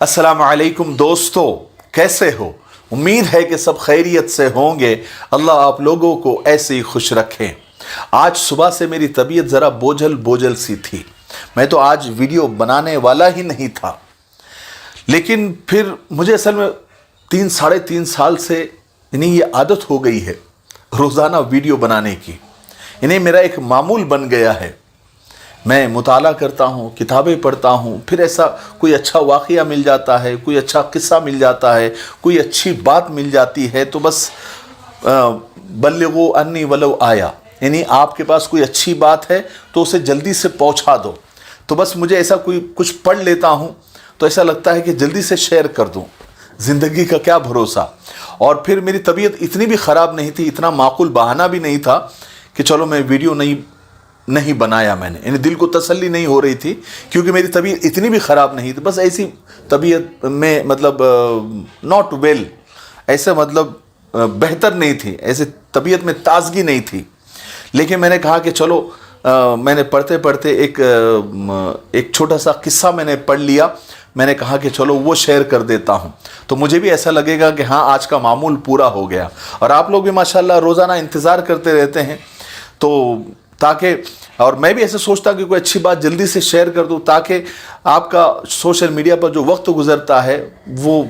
अस्सलाम वालेकुम दोस्तों, कैसे हो? उम्मीद है कि सब खैरियत से होंगे। अल्लाह आप लोगों को ऐसे ही खुश रखें। आज सुबह से मेरी तबीयत ज़रा बोझल बोझल सी थी। मैं तो आज वीडियो बनाने वाला ही नहीं था, लेकिन फिर मुझे असल में 3-3.5 साल से इन्हें ये आदत हो गई है रोज़ाना वीडियो बनाने की। इन्हें मेरा एक मामूल बन गया है। मैं मुताला करता हूँ, किताबें पढ़ता हूँ, फिर ऐसा कोई अच्छा वाक़या मिल जाता है, कोई अच्छा किस्सा मिल जाता है, कोई अच्छी बात मिल जाती है, तो बस बल्लिगू अन्नी वलो आया, यानी आपके पास कोई अच्छी बात है तो उसे जल्दी से पहुँचा दो। तो बस मुझे ऐसा कोई कुछ पढ़ लेता हूँ तो ऐसा लगता है कि जल्दी से शेयर कर दूँ। ज़िंदगी का क्या भरोसा। और फिर मेरी तबीयत इतनी भी ख़राब नहीं थी, इतना माकूल बहाना भी नहीं था कि चलो मैं वीडियो नहीं बनाया मैंने। यानी दिल को तसल्ली नहीं हो रही थी, क्योंकि मेरी तबीयत इतनी भी ख़राब नहीं थी। बस ऐसी तबीयत में मतलब नॉट वेल, ऐसे मतलब बेहतर नहीं थी, ऐसे तबीयत में ताजगी नहीं थी। लेकिन मैंने कहा कि चलो मैंने पढ़ते पढ़ते एक छोटा सा किस्सा मैंने पढ़ लिया। मैंने कहा कि चलो वो शेयर कर देता हूँ, तो मुझे भी ऐसा लगेगा कि हाँ आज का मामूल पूरा हो गया। और आप लोग भी माशाल्लाह रोज़ाना इंतज़ार करते रहते हैं, तो ताकि, और मैं भी ऐसे सोचता कि कोई अच्छी बात जल्दी से शेयर कर दूं, ताकि आपका सोशल मीडिया पर जो वक्त गुजरता है वो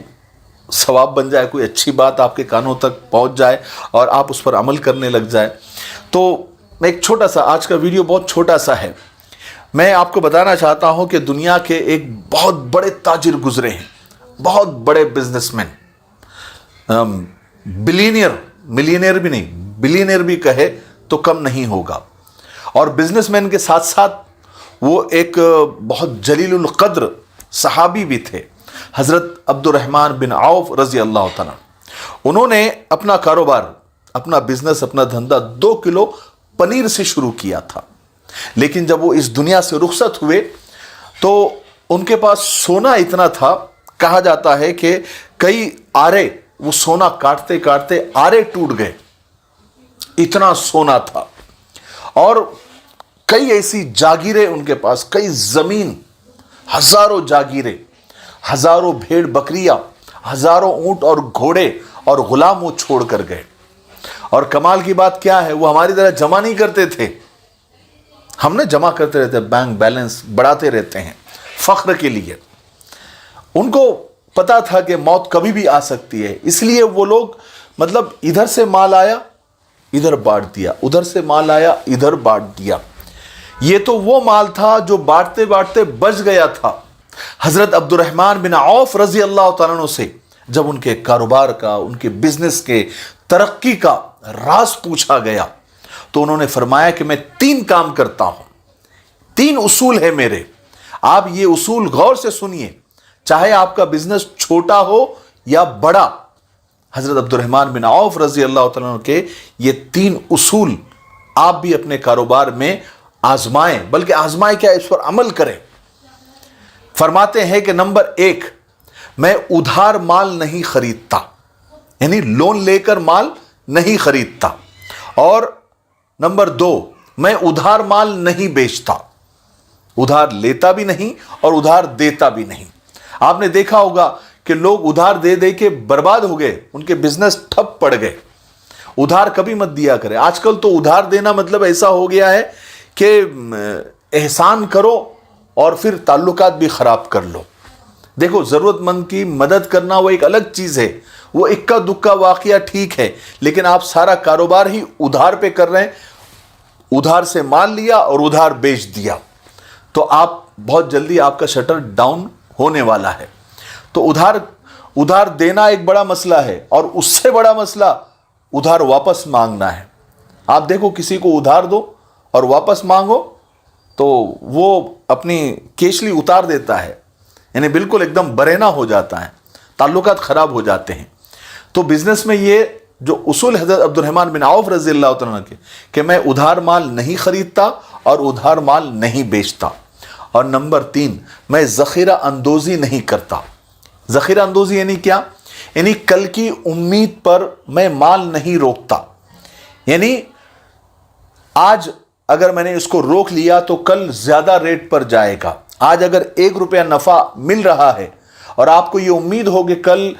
सवाब बन जाए, कोई अच्छी बात आपके कानों तक पहुंच जाए और आप उस पर अमल करने लग जाए। तो मैं एक छोटा सा, आज का वीडियो बहुत छोटा सा है। मैं आपको बताना चाहता हूं कि दुनिया के एक बहुत बड़े ताजिर गुजरे हैं, बहुत बड़े बिजनेसमैन, बिलियनियर, मिलियनियर भी नहीं, बिलियनियर भी कहे तो कम नहीं होगा। और बिजनेसमैन के साथ साथ वो एक बहुत जलीलुल कद्र सहाबी भी थे, हज़रत अब्दुर्रहमान बिन औफ रज़ी अल्लाह तआला। उन्होंने अपना कारोबार, अपना बिजनेस, अपना धंधा 2 किलो पनीर से शुरू किया था। लेकिन जब वो इस दुनिया से रुखसत हुए तो उनके पास सोना इतना था, कहा जाता है कि कई आरे, वो सोना काटते काटते आरे टूट गए, इतना सोना था। और कई ऐसी जागीरें उनके पास, कई ज़मीन, हज़ारों जागीरें, हज़ारों भेड़ बकरियां, हज़ारों ऊंट और घोड़े और गुलाम वो छोड़ कर गए। और कमाल की बात क्या है, वो हमारी तरह जमा नहीं करते थे। हमने जमा करते रहते, बैंक बैलेंस बढ़ाते रहते हैं फ़ख्र के लिए। उनको पता था कि मौत कभी भी आ सकती है, इसलिए वो लोग मतलब इधर से माल आया इधर बांट दिया, उधर से माल आया इधर बांट दिया। ये तो वो माल था जो बांटते बांटते बच गया था। हज़रत अब्दुर्रहमान बिन औफ रज़ी अल्लाह तआला अन्हु से जब उनके कारोबार का, उनके बिजनेस के तरक्की का राज पूछा गया तो उन्होंने फरमाया कि मैं 3 काम करता हूं, 3 उसूल है मेरे। आप ये उसूल गौर से सुनिए, चाहे आपका बिजनेस छोटा हो या बड़ा। हज़रत अब्दुर्रहमान बिन औफ रज़ी अल्लाह तआला अन्हु के ये 3 उसूल आप भी अपने कारोबार में आजमाएं, बल्कि आजमाएं क्या, इस पर अमल करें। फरमाते हैं कि नंबर 1, मैं उधार माल नहीं खरीदता, यानी लोन लेकर माल नहीं खरीदता। और नंबर 2, मैं उधार माल नहीं बेचता, उधार लेता भी नहीं और उधार देता भी नहीं। आपने देखा होगा कि लोग उधार दे दे के बर्बाद हो गए, उनके बिजनेस ठप पड़ गए। उधार कभी मत दिया करें। आजकल तो उधार देना मतलब ऐसा हो गया है कि एहसान करो और फिर ताल्लुकात भी खराब कर लो। देखो, जरूरतमंद की मदद करना वो एक अलग चीज है, वो इक्का दुक्का वाकया ठीक है, लेकिन आप सारा कारोबार ही उधार पे कर रहे हैं। उधार से माल लिया और उधार बेच दिया तो आप बहुत जल्दी आपका शटर डाउन होने वाला है। तो उधार देना एक बड़ा मसला है, और उससे बड़ा मसला उधार वापस मांगना है। आप देखो, किसी को उधार दो और वापस मांगो तो वो अपनी केशली उतार देता है, यानी बिल्कुल एकदम बरेना हो जाता है, ताल्लुकात खराब हो जाते हैं। तो बिजनेस में ये जो उसूल हज़रत अब्दुर्रहमान बिन औफ रज़ी अल्लाह तआला अन्हु के, कि मैं उधार माल नहीं खरीदता और उधार माल नहीं बेचता। और नंबर 3, मैं ज़ख़ीरा अंदोज़ी नहीं करता। ज़ख़ीरा अंदोज़ी यानी क्या, यानी कल की उम्मीद पर मैं माल नहीं रोकता। यानी आज अगर मैंने इसको रोक लिया तो कल ज़्यादा रेट पर जाएगा। आज अगर 1 रुपया नफ़ा मिल रहा है اور آپ کو یہ امید ہو کہ کل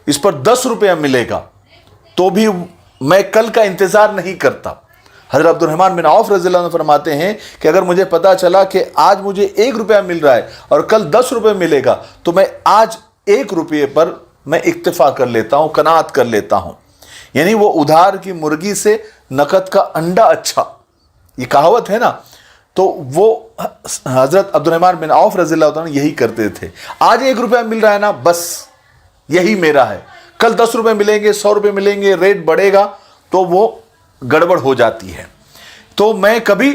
اس پر 10 روپیہ ملے گا تو بھی میں کل کا انتظار نہیں کرتا۔ حضرت عبد الرحمن بن عوف رضی اللہ عنہ فرماتے ہیں کہ اگر مجھے پتا چلا کہ آج مجھے 1 روپیہ مل رہا ہے اور کل 10 روپے ملے گا تو میں آج 1 روپے پر میں اکتفا کر لیتا ہوں، قناعت کر لیتا ہوں۔ یعنی وہ ادھار کی مرغی سے نقد کا انڈا اچھا، یہ کہاوت ہے نا، تو وہ حضرت عبد الرحمن بن عوف رضی اللہ عنہ یہی کرتے تھے۔ آج 1 روپیہ مل رہا ہے نا، بس یہی میرا ہے۔ کل 10 روپے ملیں گے، 100 روپے ملیں گے، ریٹ بڑھے گا تو وہ گڑبڑ ہو جاتی ہے۔ تو میں کبھی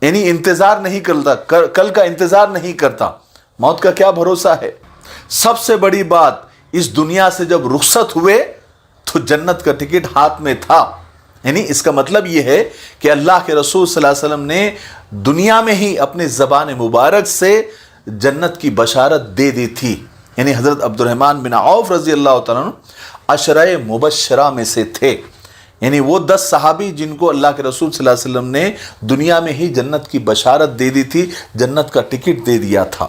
یعنی انتظار نہیں کرتا، کل کا انتظار نہیں کرتا۔ موت کا کیا بھروسہ ہے؟ سب سے بڑی بات، اس دنیا سے جب رخصت ہوئے تو جنت کا ٹکٹ ہاتھ میں تھا۔ یعنی اس کا مطلب یہ ہے کہ اللہ کے رسول صلی اللہ علیہ وسلم نے دنیا میں ہی اپنے زبان مبارک سے جنت کی بشارت دے دی تھی۔ یعنی حضرت عبد الرحمن بن عوف رضی اللہ تعالیٰ عنہ عشرہ مبشرہ میں سے تھے، یعنی وہ 10 صحابی جن کو اللہ کے رسول صلی اللہ علیہ وسلم نے دنیا میں ہی جنت کی بشارت دے دی تھی، جنت کا ٹکٹ دے دیا تھا۔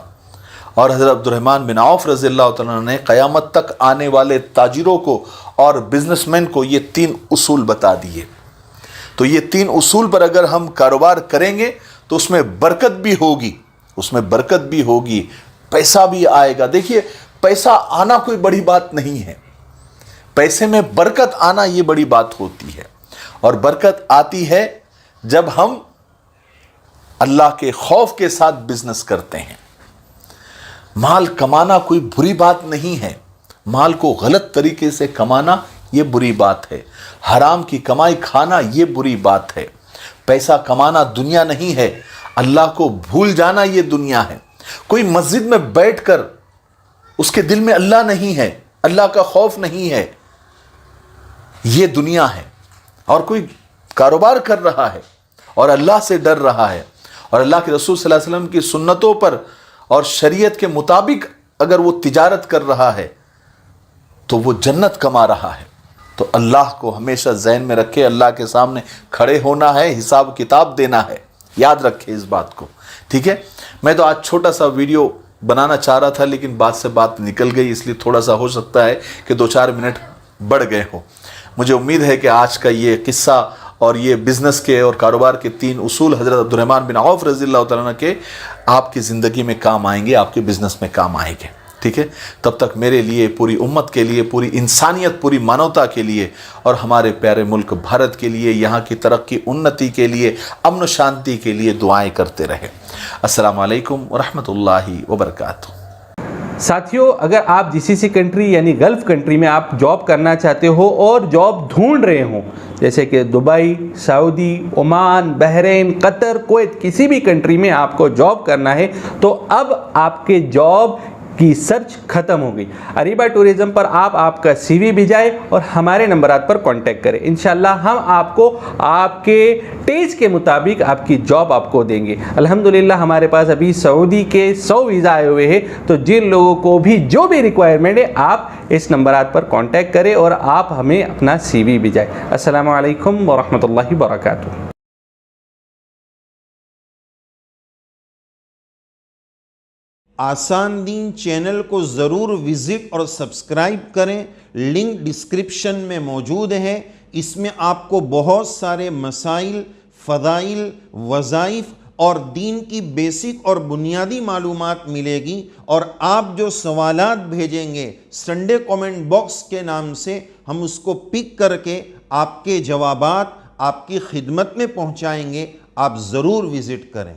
اور حضرت عبد الرحمن بن عوف رضی اللہ تعالیٰ نے قیامت تک آنے والے تاجروں کو اور بزنس مین کو یہ 3 اصول بتا دیے۔ تو یہ 3 اصول پر اگر ہم کاروبار کریں گے تو اس میں برکت بھی ہوگی، اس میں برکت بھی ہوگی، پیسہ بھی آئے گا۔ دیکھیے، پیسہ آنا کوئی بڑی بات نہیں ہے، پیسے میں برکت آنا یہ بڑی بات ہوتی ہے۔ اور برکت آتی ہے جب ہم اللہ کے خوف کے ساتھ بزنس کرتے ہیں۔ مال کمانا کوئی بری بات نہیں ہے، مال کو غلط طریقے سے کمانا یہ بری بات ہے، حرام کی کمائی کھانا یہ بری بات ہے۔ پیسہ کمانا دنیا نہیں ہے، اللہ کو بھول جانا یہ دنیا ہے۔ کوئی مسجد میں بیٹھ کر اس کے دل میں اللہ نہیں ہے، اللہ کا خوف نہیں ہے، یہ دنیا ہے۔ اور کوئی کاروبار کر رہا ہے اور اللہ سے ڈر رہا ہے اور اللہ کے رسول صلی اللہ علیہ وسلم کی سنتوں پر اور شریعت کے مطابق اگر وہ تجارت کر رہا ہے تو وہ جنت کما رہا ہے۔ تو اللہ کو ہمیشہ ذہن میں رکھے، اللہ کے سامنے کھڑے ہونا ہے، حساب کتاب دینا ہے، یاد رکھے اس بات کو، ٹھیک ہے۔ میں تو آج چھوٹا سا ویڈیو بنانا چاہ رہا تھا لیکن بات سے بات نکل گئی، اس لیے تھوڑا سا ہو سکتا ہے کہ 2-4 منٹ بڑھ گئے ہوں۔ مجھے امید ہے کہ آج کا یہ قصہ اور یہ بزنس کے اور کاروبار کے 3 اصول حضرت عبد الرحمن بن عوف رضی اللہ تعالیٰ عنہ کے آپ کی زندگی میں کام آئیں گے، آپ کے بزنس میں کام آئیں گے، ٹھیک ہے۔ تب تک میرے لیے، پوری امت کے لیے، پوری انسانیت، پوری مانوتا کے لیے اور ہمارے پیارے ملک بھارت کے لیے، یہاں کی ترقی انتی کے لیے، امن و شانتی کے لیے دعائیں کرتے رہیں۔ السلام علیکم ورحمۃ اللہ وبرکاتہ۔ ساتھیوں، اگر آپ GCC کنٹری یعنی گلف کنٹری میں آپ جاب کرنا چاہتے ہو اور جاب ڈھونڈ رہے ہوں، جیسے کہ دبئی، سعودی، عمان، بحرین، قطر، کویت، کسی بھی کنٹری میں آپ کو جاب کرنا ہے تو اب آپ کے جاب کی سرچ ختم ہو گئی۔ اریبہ ٹورزم پر آپ کا CV بھیجائے اور ہمارے نمبرات پر کانٹیکٹ کریں، انشاءاللہ ہم آپ کو آپ کے ٹیسٹ کے مطابق آپ کی جاب آپ کو دیں گے۔ الحمدللہ ہمارے پاس ابھی سعودی کے 100 ویزا آئے ہوئے ہیں، تو جن لوگوں کو بھی جو بھی ریکوائرمنٹ ہے آپ اس نمبرات پر کانٹیکٹ کریں اور آپ ہمیں اپنا CV بھیجائیں۔ السلام علیکم ورحمۃ اللہ وبرکاتہ۔ آسان دین چینل کو ضرور وزٹ اور سبسکرائب کریں، لنک ڈسکرپشن میں موجود ہے۔ اس میں آپ کو بہت سارے مسائل، فضائل، وظائف اور دین کی بیسک اور بنیادی معلومات ملے گی، اور آپ جو سوالات بھیجیں گے سنڈے کومنٹ باکس کے نام سے، ہم اس کو پک کر کے آپ کے جوابات آپ کی خدمت میں پہنچائیں گے۔ آپ ضرور وزٹ کریں۔